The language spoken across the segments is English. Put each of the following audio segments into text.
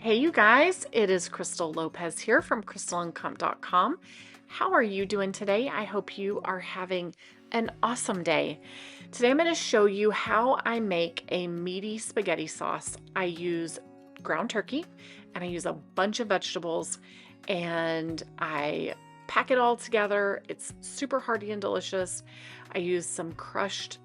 Hey you guys, it is Crystal Lopez here from crystalandcomp.com. How are you doing today? I hope you are having an awesome day. Today I'm going to show you how I make a meaty spaghetti sauce. I use ground turkey and I use a bunch of vegetables and I pack it all together. It's super hearty and delicious. I use some crushed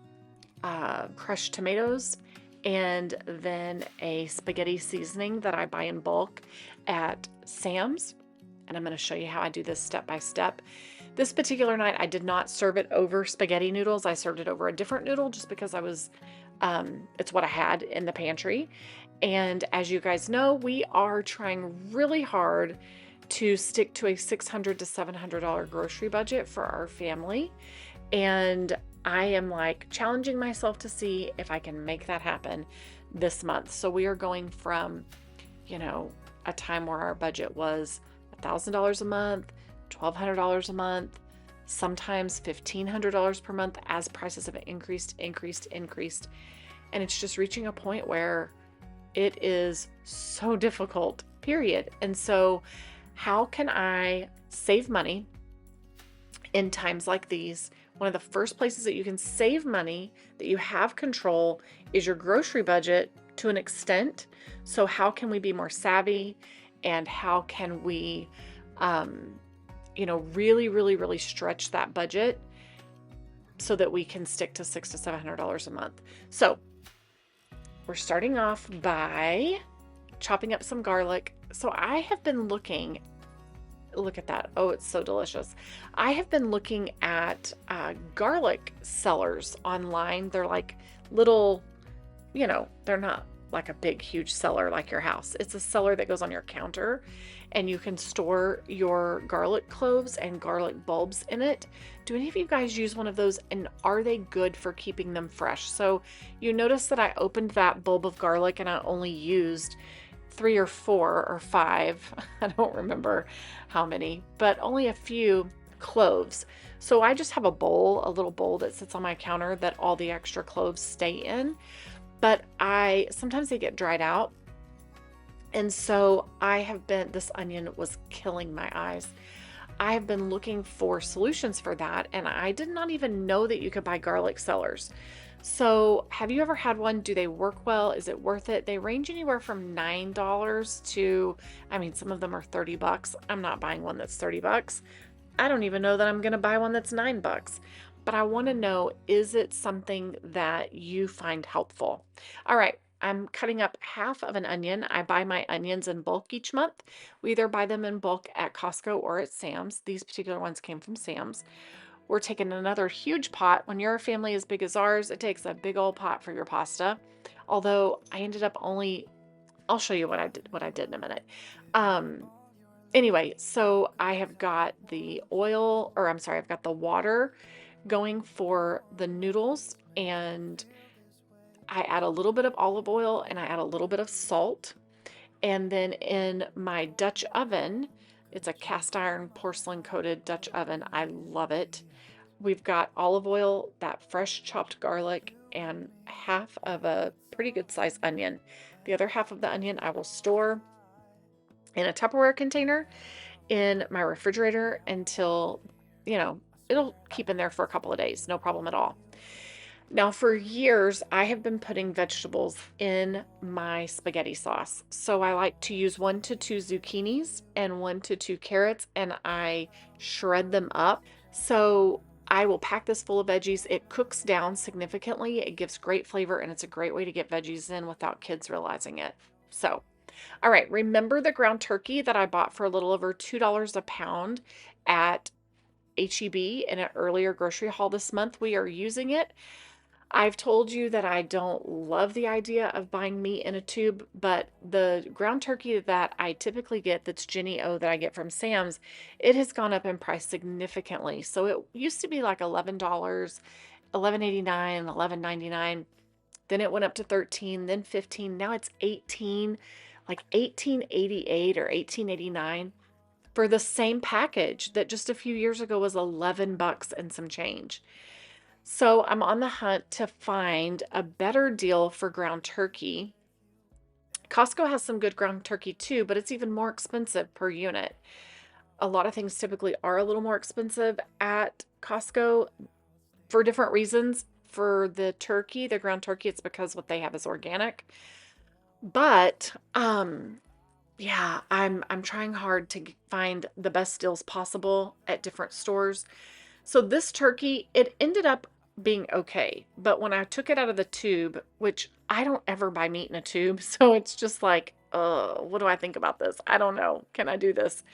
tomatoes and then a spaghetti seasoning that I buy in bulk at Sam's. And I'm going to show you how I do this step by step. This particular night, I did not serve it over spaghetti noodles. I served it over a different noodle just because it's what I had in the pantry. And as you guys know, we are trying really hard to stick to a $600 to $700 grocery budget for our family. And I am like challenging myself to see if I can make that happen this month. So we are going from, a time where our budget was $1,000 a month, $1,200 a month, sometimes $1,500 per month as prices have increased. And it's just reaching a point where it is so difficult, period. And so how can I save money in times like these? One of the first places that you can save money, that you have control, is your grocery budget to an extent. So how can we be more savvy, and how can we, really stretch that budget so that we can stick to $600 to $700 a month? So we're starting off by chopping up some garlic. So I have been looking. Look at that. Oh, it's so delicious. I have been looking at garlic sellers online. They're like little, they're not like a big, huge cellar like your house. It's a cellar that goes on your counter, and you can store your garlic cloves and garlic bulbs in it. Do any of you guys use one of those, and are they good for keeping them fresh? So you notice that I opened that bulb of garlic and I only used 3 or 4 or 5, I don't remember how many, but only a few cloves. So I just have a little bowl that sits on my counter that all the extra cloves stay in, but sometimes they get dried out. And so this onion was killing my eyes. I have been looking for solutions for that, and I did not even know that you could buy garlic sellers. So have you ever had one? Do they work well? Is it worth it? They range anywhere from $9 to, some of them are $30. I'm not buying one that's $30. I don't even know that I'm going to buy one that's $9. But I want to know, is it something that you find helpful? All right. I'm cutting up half of an onion. I buy my onions in bulk each month. We either buy them in bulk at Costco or at Sam's. These particular ones came from Sam's. We're taking another huge pot. When you're a family as big as ours, it takes a big old pot for your pasta. Although I ended up I'll show you what I did in a minute. Anyway, so I have got I've got the water going for the noodles, and I add a little bit of olive oil and I add a little bit of salt. And then in my Dutch oven, it's a cast iron porcelain coated Dutch oven. I love it. We've got olive oil, that fresh chopped garlic, and half of a pretty good sized onion. The other half of the onion I will store in a Tupperware container in my refrigerator until, it'll keep in there for a couple of days. No problem at all. Now, for years, I have been putting vegetables in my spaghetti sauce. So I like to use 1 to 2 zucchinis and 1 to 2 carrots, and I shred them up. So I will pack this full of veggies. It cooks down significantly. It gives great flavor, and it's a great way to get veggies in without kids realizing it. So, all right, remember the ground turkey that I bought for a little over $2 a pound at H-E-B in an earlier grocery haul this month? We are using it. I've told you that I don't love the idea of buying meat in a tube, but the ground turkey that I typically get, that's Jenny O, that I get from Sam's, it has gone up in price significantly. So it used to be like $11, $11.89, $11.99. Then it went up to $13, then $15. Now it's $18, like $18.88 or $18.89 for the same package that just a few years ago was $11 and some change. So I'm on the hunt to find a better deal for ground turkey Costco has some good ground turkey too, but it's even more expensive per unit. A lot of things typically are a little more expensive at Costco for different reasons. For the turkey, the ground turkey, it's because what they have is organic. But yeah, I'm trying hard to find the best deals possible at different stores. So this turkey, it ended up being okay, but when I took it out of the tube, which I don't ever buy meat in a tube, so it's just like, what do I think about this? I don't know. Can I do this?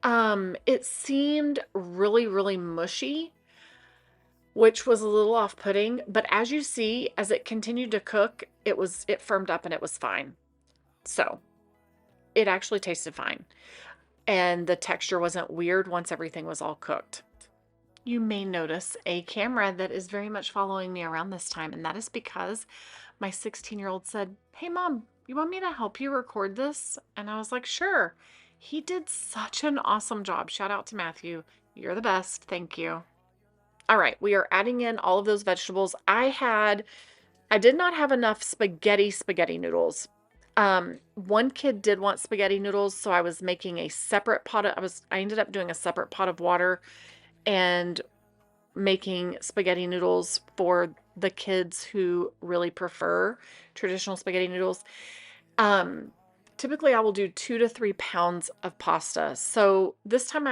It seemed really, really mushy, which was a little off-putting, but as you see, as it continued to cook, it firmed up and it was fine. So it actually tasted fine. And the texture wasn't weird once everything was all cooked. You may notice a camera that is very much following me around this time, and that is because my 16-year-old said, "Hey mom, you want me to help you record this?" And I was like, "Sure." He did such an awesome job. Shout out to Matthew. You're the best. Thank you. All right, we are adding in all of those vegetables. I did not have enough spaghetti noodles. One kid did want spaghetti noodles, so I was making a separate pot of, I ended up doing a separate pot of water and making spaghetti noodles for the kids who really prefer traditional spaghetti noodles. Typically I will do 2 to 3 pounds of pasta. So this time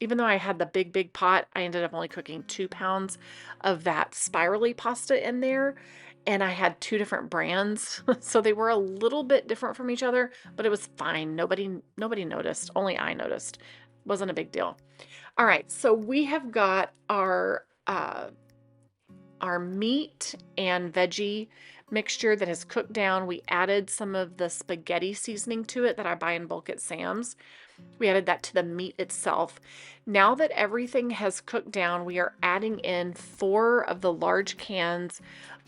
even though I had the big pot, I ended up only cooking 2 pounds of that spirally pasta in there. And I had 2 different brands. So they were a little bit different from each other, but it was fine. Nobody noticed. Only I noticed. Wasn't a big deal. All right, so we have got our meat and veggie mixture that has cooked down. We added some of the spaghetti seasoning to it that I buy in bulk at Sam's. We added that to the meat itself. Now that everything has cooked down, we are adding in 4 of the large cans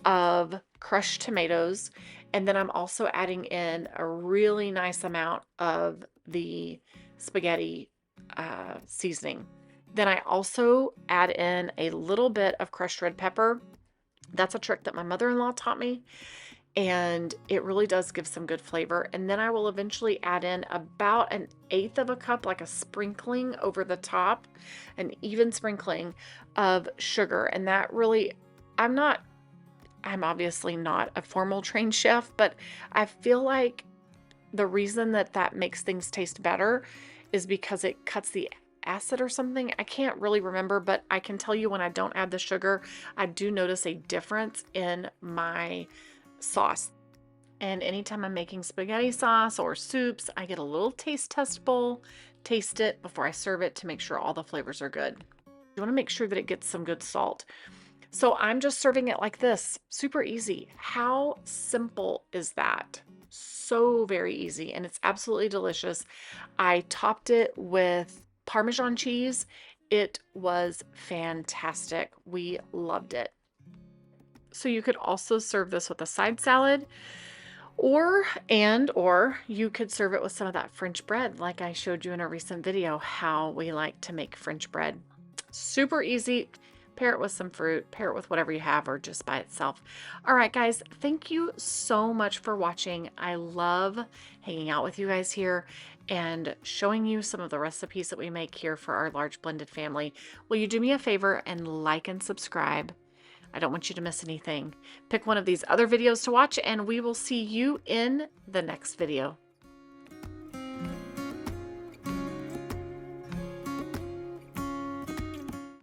of crushed tomatoes. And then I'm also adding in a really nice amount of the spaghetti seasoning. Then I also add in a little bit of crushed red pepper. That's a trick that my mother-in-law taught me, and it really does give some good flavor. And then I will eventually add in about 1/8 of a cup, like a sprinkling over the top, an even sprinkling of sugar. And that really, I'm obviously not a formal trained chef, but I feel like the reason that makes things taste better is because it cuts the acid or something. I can't really remember, but I can tell you when I don't add the sugar, I do notice a difference in my sauce. And anytime I'm making spaghetti sauce or soups, I get a little taste test bowl, taste it before I serve it to make sure all the flavors are good. You want to make sure that it gets some good salt. So I'm just serving it like this. Super easy. How simple is that? So very easy, and it's absolutely delicious. I topped it with Parmesan cheese. It was fantastic. We loved it. So you could also serve this with a side salad, or you could serve it with some of that French bread, like I showed you in a recent video how we like to make French bread. Super easy. Pair it with some fruit, pair it with whatever you have, or just by itself. All right, guys, thank you so much for watching. I love hanging out with you guys here and showing you some of the recipes that we make here for our large blended family. Will you do me a favor and like and subscribe? I don't want you to miss anything. Pick one of these other videos to watch, and we will see you in the next video.